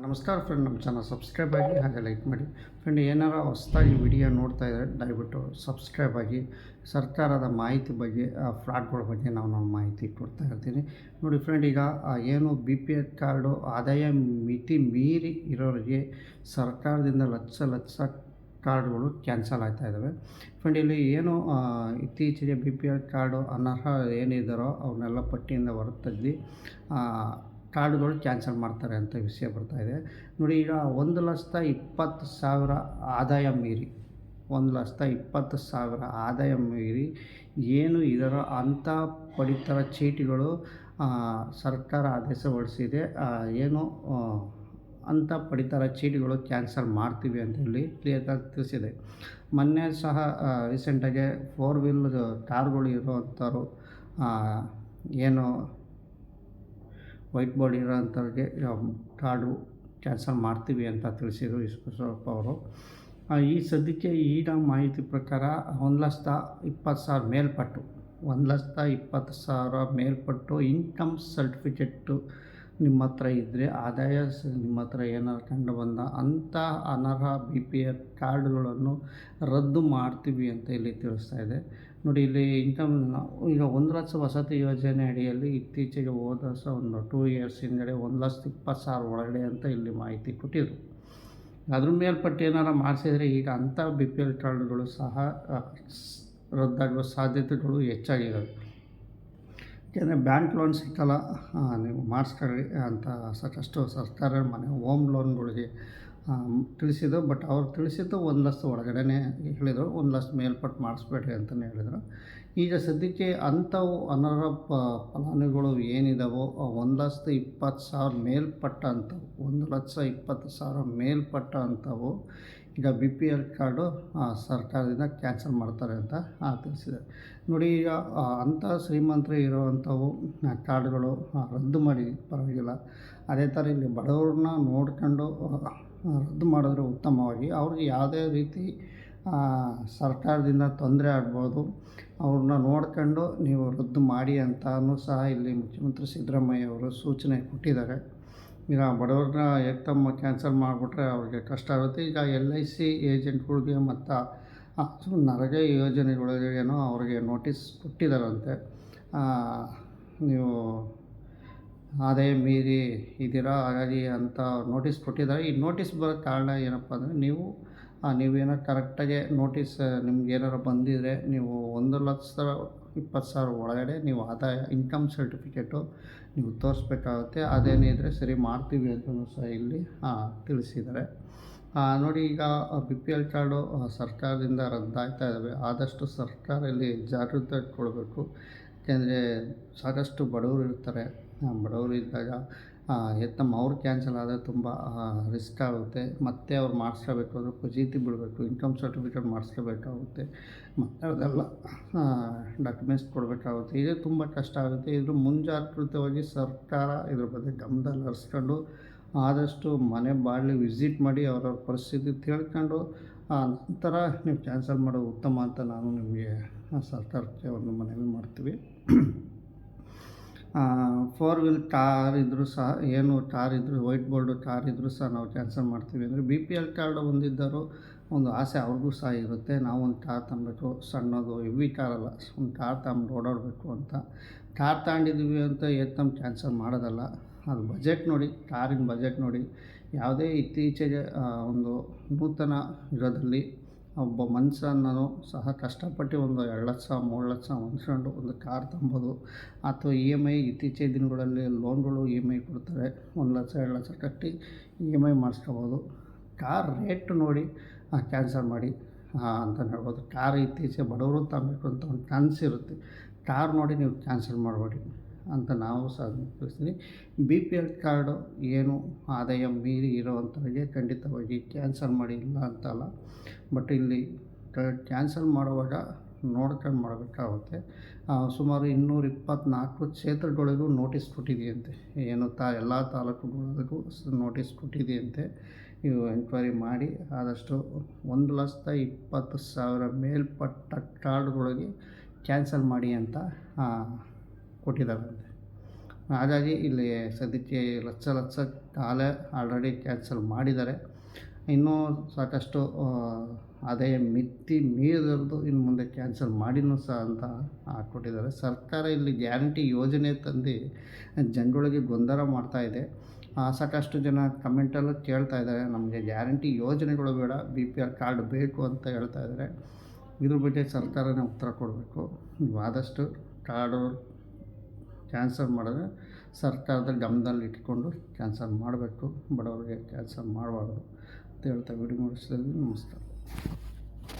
ನಮಸ್ಕಾರ ಫ್ರೆಂಡ್, ನಮ್ಮ channel subscribe ಆಗಿ ಹಾಗೆ ಲೈಕ್ ಮಾಡಿ. ಫ್ರೆಂಡ್, ಏನಾರ ಹೊಸದಾಗಿ ವಿಡಿಯೋ ನೋಡ್ತಾ ಇದ್ದರೆ ದಯವಿಟ್ಟು ಸಬ್ಸ್ಕ್ರೈಬ್ ಆಗಿ. ಸರ್ಕಾರದ ಮಾಹಿತಿ ಬಗ್ಗೆ, ಫ್ರಾಡ್ಗಳ ಬಗ್ಗೆ ನಾವು ಮಾಹಿತಿ ಕೊಡ್ತಾ ಇರ್ತೀನಿ. ನೋಡಿ ಫ್ರೆಂಡ್, ಈಗ ಏನು BPL ಕಾರ್ಡು ಆದಾಯ ಮಿತಿ ಮೀರಿ ಇರೋರಿಗೆ ಸರ್ಕಾರದಿಂದ ಲಕ್ಷ ಕಾರ್ಡ್ಗಳು ಕ್ಯಾನ್ಸಲ್ ಆಗ್ತಾ ಇದ್ದಾವೆ. ಫ್ರೆಂಡ್, ಇಲ್ಲಿ ಏನು ಇತ್ತೀಚೆಗೆ BPL ಕಾರ್ಡು ಅನರ್ಹ ಏನಿದ್ದಾರೋ ಅವ್ರನ್ನೆಲ್ಲ ಪಟ್ಟಿಯಿಂದ ಹೊರತೆಗೆದು ಕಾರ್ಡುಗಳು ಕ್ಯಾನ್ಸಲ್ ಮಾಡ್ತಾರೆ ಅಂತ ವಿಷಯ ಬರ್ತಾಯಿದೆ. ನೋಡಿ, ಈಗ 1,20,000 ಆದಾಯ ಮೀರಿ 1,20,000 ಆದಾಯ ಮೀರಿ ಏನು ಇದರ ಅಂಥ ಪಡಿತರ ಚೀಟಿಗಳು ಸರ್ಕಾರ ಆದೇಶ ಹೊರಡಿಸಿದೆ. ಏನು ಅಂಥ ಪಡಿತರ ಚೀಟಿಗಳು ಕ್ಯಾನ್ಸಲ್ ಮಾಡ್ತೀವಿ ಅಂತ ಹೇಳಿ ಕ್ಲಿಯರಾಗಿ ತಿಳಿಸಿದೆ. ಮೊನ್ನೆ ಸಹ ರೀಸೆಂಟಾಗಿ 4 ವೀಲ್ ಕಾರ್ಗಳು ಇರೋವಂಥವ್ರು ಏನು ವೈಟ್ ಬೋರ್ಡ್ ಇರೋಂಥವ್ರಿಗೆ ಕಾರ್ಡು ಕ್ಯಾನ್ಸಲ್ ಮಾಡ್ತೀವಿ ಅಂತ ತಿಳಿಸಿದರು ಈಶ್ವರಪ್ಪ ಅವರು. ಈ ಸದ್ಯಕ್ಕೆ ಈಗ ಮಾಹಿತಿ ಪ್ರಕಾರ 1,20,000 ಮೇಲ್ಪಟ್ಟು 1,20,000 ಮೇಲ್ಪಟ್ಟು ಇನ್ಕಮ್ ಸರ್ಟಿಫಿಕೇಟು ನಿಮ್ಮ ಹತ್ರ ಇದ್ದರೆ, ಆದಾಯ ನಿಮ್ಮ ಹತ್ರ ಏನಾರು ಕಂಡು ಬಂದ ಅಂಥ ಅನರ್ಹ BPL ಕಾರ್ಡುಗಳನ್ನು ರದ್ದು ಮಾಡ್ತೀವಿ ಅಂತ ಇಲ್ಲಿ ತಿಳಿಸ್ತಾ ಇದೆ. ನೋಡಿ, ಇಲ್ಲಿ ಇನ್ಕಮ್ ಈಗ 1 ಲಕ್ಷ ವಸತಿ ಯೋಜನೆ ಅಡಿಯಲ್ಲಿ ಇತ್ತೀಚೆಗೆ ಹೋದ ವರ್ಷ ಒಂದು 2 ಇಯರ್ಸ್ ಹಿಂದೆಡೆ 1,20,000 ಒಳಗಡೆ ಅಂತ ಇಲ್ಲಿ ಮಾಹಿತಿ ಕೊಟ್ಟಿದ್ರು. ಅದ್ರ ಮೇಲ್ಪಟ್ಟು ಏನಾರು ಮಾಡಿಸಿದರೆ ಈಗ ಅಂಥ BPL ಕಾರ್ಡುಗಳು ಸಹ ರದ್ದಾಗುವ ಸಾಧ್ಯತೆಗಳು ಹೆಚ್ಚಾಗಿದ್ದಾವೆ. ಯಾಕೆಂದರೆ ಬ್ಯಾಂಕ್ ಲೋನ್ ಸಿಕ್ಕಲ್ಲ, ನೀವು ಮಾಡಿಸ್ಕೊಳ್ಳಿ ಅಂತ ಸಾಕಷ್ಟು ಸರ್ಕಾರ ಹೋಮ್ ಲೋನ್ಗಳಿಗೆ ತಿಳಿಸಿದ್ದು. ಬಟ್ ಅವ್ರು ತಿಳಿಸಿದ್ದು 1 ಲಕ್ಷ ಒಳಗಡೆ ಹೇಳಿದರು, 1 ಲಕ್ಷ ಮೇಲ್ಪಟ್ಟು ಮಾಡಿಸ್ಬೇಡ್ರಿ ಅಂತಲೇ ಹೇಳಿದರು. ಈಗ ಸದ್ಯಕ್ಕೆ ಅಂಥವು ಅನರ್ಹ ಫಲಾನುಭವಿಗಳು ಏನಿದಾವೋ 1,20,000 ಮೇಲ್ಪಟ್ಟ ಅಂಥವು 1,20,000 ಮೇಲ್ಪಟ್ಟ ಅಂಥವು ಈಗ BPL ಕಾರ್ಡು ಸರ್ಕಾರದಿಂದ ಕ್ಯಾನ್ಸಲ್ ಮಾಡ್ತಾರೆ ಅಂತ ತಿಳಿಸಿದೆ. ನೋಡಿ, ಈಗ ಅಂಥ ಶ್ರೀಮಂತರು ಇರೋವಂಥವು ಕಾರ್ಡುಗಳು ರದ್ದು ಮಾಡಿ ಪರವಾಗಿಲ್ಲ. ಅದೇ ಥರ ಇಲ್ಲಿ ಬಡವ್ರನ್ನ ನೋಡ್ಕೊಂಡು ರದ್ದು ಮಾಡಿದ್ರೆ ಉತ್ತಮವಾಗಿ. ಅವ್ರಿಗೆ ಯಾವುದೇ ರೀತಿ ಸರ್ಕಾರದಿಂದ ತೊಂದರೆ ಆಗ್ಬೋದು, ಅವ್ರನ್ನ ನೋಡ್ಕೊಂಡು ನೀವು ರದ್ದು ಮಾಡಿ ಅಂತಲೂ ಸಹ ಇಲ್ಲಿ ಮುಖ್ಯಮಂತ್ರಿ ಸಿದ್ದರಾಮಯ್ಯ ಅವರು ಸೂಚನೆ ಕೊಟ್ಟಿದ್ದಾರೆ. ಈಗ ಬಡವ್ರನ್ನ ಏಕ್ದಮ್ ಕ್ಯಾನ್ಸಲ್ ಮಾಡಿಬಿಟ್ರೆ ಅವ್ರಿಗೆ ಕಷ್ಟ ಆಗುತ್ತೆ. ಈಗ LIC ಏಜೆಂಟ್ಗಳಿಗೆ ಮತ್ತು ನರೇಗಾ ಯೋಜನೆಗಳಿಗೇನೋ ಅವ್ರಿಗೆ ನೋಟಿಸ್ ಕೊಟ್ಟಿದ್ದಾರಂತೆ. ನೀವು ಆದಾಯ ಮೀರಿ ಇದ್ದೀರಾ, ಹಾಗಾಗಿ ಅಂತ ನೋಟಿಸ್ ಕೊಟ್ಟಿದ್ದಾರೆ. ಈ ನೋಟಿಸ್ ಬರೋ ಕಾರಣ ಏನಪ್ಪ ಅಂದರೆ, ನೀವೇನೋ ಕರೆಕ್ಟಾಗಿ ನೋಟಿಸ್ ನಿಮ್ಗೇನಾರು ಬಂದಿದ್ದರೆ ನೀವು 1,20,000 ಒಳಗಡೆ ನೀವು ಆದಾಯ ಇನ್ಕಮ್ ಸರ್ಟಿಫಿಕೇಟು ನೀವು ತೋರಿಸ್ಬೇಕಾಗುತ್ತೆ. ಅದೇನಿದ್ರೆ ಸರಿ ಮಾಡ್ತೀವಿ ಅಂತಲೂ ಸಹ ಇಲ್ಲಿ ತಿಳಿಸಿದ್ದಾರೆ. ನೋಡಿ, ಈಗ BPL ಕಾರ್ಡು ಸರ್ಕಾರದಿಂದ ರದ್ದಾಗ್ತಾ ಇದ್ದಾವೆ. ಆದಷ್ಟು ಸರ್ಕಾರ ಇಲ್ಲಿ ಜಾಗೃತಿ ಕೊಡಬೇಕು. ಯಾಕೆಂದರೆ ಸಾಕಷ್ಟು ಬಡವರು ಇರ್ತಾರೆ. ಬಡವರು ಇದ್ದಾಗ ಅವ್ರು ಕ್ಯಾನ್ಸಲ್ ಆದರೆ ತುಂಬ ರಿಸ್ಕ್ ಆಗುತ್ತೆ. ಮತ್ತೆ ಅವ್ರು ಮಾಡಿಸ್ಕೋಬೇಕು ಅಂದರೆ ಫಜೀತಿ ಬಿಡಬೇಕು, ಇನ್ಕಮ್ ಸರ್ಟಿಫಿಕೇಟ್ ಮಾಡಿಸ್ಕೋಬೇಕಾಗುತ್ತೆ, ಮತ್ತು ಅದೆಲ್ಲ ಡಾಕ್ಯುಮೆಂಟ್ಸ್ ಕೊಡಬೇಕಾಗುತ್ತೆ. ಇದು ತುಂಬ ಕಷ್ಟ ಆಗುತ್ತೆ. ಇದು ಮುಂಜಾಗ್ರತವಾಗಿ ಸರ್ಕಾರ ಇದ್ರ ಬಗ್ಗೆ ಗಮನದಲ್ಲಿ ಹರಿಸ್ಕೊಂಡು ಆದಷ್ಟು ಮನೆ ಬಾಗಿಲು ವಿಸಿಟ್ ಮಾಡಿ ಅವ್ರವ್ರ ಪರಿಸ್ಥಿತಿ ತಿಳ್ಕೊಂಡು ನಂತರ ನೀವು ಕ್ಯಾನ್ಸಲ್ ಮಾಡೋದು ಉತ್ತಮ ಅಂತ ನಾನು ನಿಮಗೆ ಸರ್ಕಾರಕ್ಕೆ ಒಂದು ಮನವಿ ಮಾಡ್ತೀವಿ. 4 ವೀಲ್ ಕಾರ್ ಇದ್ದರೂ ಸಹ, ಏನು ಕಾರ್ ಇದ್ದರೂ ವೈಟ್ ಬೋರ್ಡು ಕಾರ್ ಇದ್ದರೂ ಸಹ ನಾವು ಕ್ಯಾನ್ಸಲ್ ಮಾಡ್ತೀವಿ ಅಂದರೆ BPL ಕಾರ್ಡು ಹೊಂದಿದ್ದರು ಒಂದು ಆಸೆ ಅವ್ರಿಗೂ ಸಹ ಇರುತ್ತೆ. ನಾವು ಒಂದು ಕಾರ್ ತಗೊಬೇಕು, ಸಣ್ಣದು ಹೆವಿ ಕಾರಲ್ಲ, ಒಂದು ಕಾರ್ ತಗೊಂಡು ಓಡಾಡಬೇಕು ಅಂತ. ಕಾರ್ ತಗೊಂಡಿದ್ದೀವಿ ಅಂತ ಏಕ್ದಮ್ ಕ್ಯಾನ್ಸಲ್ ಮಾಡೋದಲ್ಲ. ಅದು ಬಜೆಟ್ ನೋಡಿ, ಕಾರಿನ ಬಜೆಟ್ ನೋಡಿ. ಯಾವುದೇ ಇತ್ತೀಚೆಗೆ ಒಂದು ನೂತನ ಯುಗದಲ್ಲಿ ಒಬ್ಬ ಮನುಷ್ಯನೂ ಸಹ ಕಷ್ಟಪಟ್ಟು ಒಂದು 2 ಲಕ್ಷ 3 ಲಕ್ಷ ಹೊಂದ್ಕೊಂಡು ಒಂದು ಕಾರ್ ತಗೊಬೋದು. ಅಥವಾ EMI ಇತ್ತೀಚಿನ ದಿನಗಳಲ್ಲಿ ಲೋನ್ಗಳು EMI ಕೊಡ್ತಾರೆ. 1 ಲಕ್ಷ 2 ಲಕ್ಷ ಕಟ್ಟಿ EMI ಮಾಡಿಸ್ಕೋಬೋದು. ಕಾರ್ ರೇಟ್ ನೋಡಿ ಕ್ಯಾನ್ಸಲ್ ಮಾಡಿ ಅಂತ ಹೇಳ್ಬೋದು. ಕಾರ್ ಇತ್ತೀಚೆಗೆ ಬಡವರು ತಗೊಬೇಕು ಅಂತ ಒಂದು ಕನಸಿರುತ್ತೆ. ಕಾರ್ ನೋಡಿ ನೀವು ಕ್ಯಾನ್ಸಲ್ ಮಾಡಬೇಡಿ ಅಂತ ನಾವು ಸಹ ತಿಳಿಸ್ತೀನಿ. BPL ಕಾರ್ಡು ಏನು ಆದಾಯ ಮೀರಿ ಇರೋವಂಥವ್ರಿಗೆ ಖಂಡಿತವಾಗಿ ಕ್ಯಾನ್ಸಲ್ ಮಾಡಿ, ಇಲ್ಲ ಅಂತಲ್ಲ. ಬಟ್ ಇಲ್ಲಿ ಕ್ಯಾನ್ಸಲ್ ಮಾಡುವಾಗ ನೋಡ್ಕೊಂಡು ಮಾಡಬೇಕಾಗುತ್ತೆ. ಸುಮಾರು 224 ಕ್ಷೇತ್ರಗಳಿಗೂ ನೋಟಿಸ್ ಕೊಟ್ಟಿದೆಯಂತೆ. ಏನು ಎಲ್ಲ ತಾಲೂಕುಗಳಿಗೂ ನೋಟಿಸ್ ಕೊಟ್ಟಿದೆಯಂತೆ. ನೀವು ಎಂಕ್ವೈರಿ ಮಾಡಿ ಆದಷ್ಟು 1,20,000 ಮೇಲ್ಪಟ್ಟ ಕಾರ್ಡುಗಳಿಗೆ ಕ್ಯಾನ್ಸಲ್ ಮಾಡಿ ಅಂತ ಕೊಟ್ಟಿದ್ದಾರಂತೆ. ಹಾಗಾಗಿ ಇಲ್ಲಿ ಸದ್ಯಕ್ಕೆ ಲಕ್ಷ ಆಲ್ರೆಡಿ ಕ್ಯಾನ್ಸಲ್ ಮಾಡಿದ್ದಾರೆ. ಇನ್ನೂ ಸಾಕಷ್ಟು ಆದಾಯ ಮಿತಿ ಮೀರಿದ್ದು ಇನ್ನು ಮುಂದೆ ಕ್ಯಾನ್ಸಲ್ ಮಾಡಿನೂ ಸಹ ಅಂತ ಹಾಕ್ಕೊಟ್ಟಿದ್ದಾರೆ. ಸರ್ಕಾರ ಇಲ್ಲಿ ಗ್ಯಾರಂಟಿ ಯೋಜನೆ ತಂದು ಜನಗಳಿಗೆ ಗೊಂದಲ ಮಾಡ್ತಾಯಿದೆ. ಸಾಕಷ್ಟು ಜನ ಕಮೆಂಟಲ್ಲೂ ಕೇಳ್ತಾ ಇದ್ದಾರೆ, ನಮಗೆ ಗ್ಯಾರಂಟಿ ಯೋಜನೆಗಳು ಬೇಡ, BPL ಕಾರ್ಡ್ ಬೇಕು ಅಂತ ಹೇಳ್ತಾ ಇದ್ದಾರೆ. ಇದ್ರ ಬಗ್ಗೆ ಸರ್ಕಾರನೇ ಉತ್ತರ ಕೊಡಬೇಕು. ನೀವು ಆದಷ್ಟು ಕಾರ್ಡು ಕ್ಯಾನ್ಸಲ್ ಮಾಡಿದ್ರೆ ಸರ್ಕಾರದ ಗಮನದಲ್ಲಿ ಇಟ್ಕೊಂಡು ಕ್ಯಾನ್ಸಲ್ ಮಾಡಬೇಕು, ಬಡವರಿಗೆ ಕ್ಯಾನ್ಸಲ್ ಮಾಡಬಾರ್ದು ಅಂತ ಹೇಳ್ತಾ ವಿಡಿಯೋ ಮುಗಿಸ್ತಾ ಇದ್ದೀನಿ. ನಮಸ್ಕಾರ.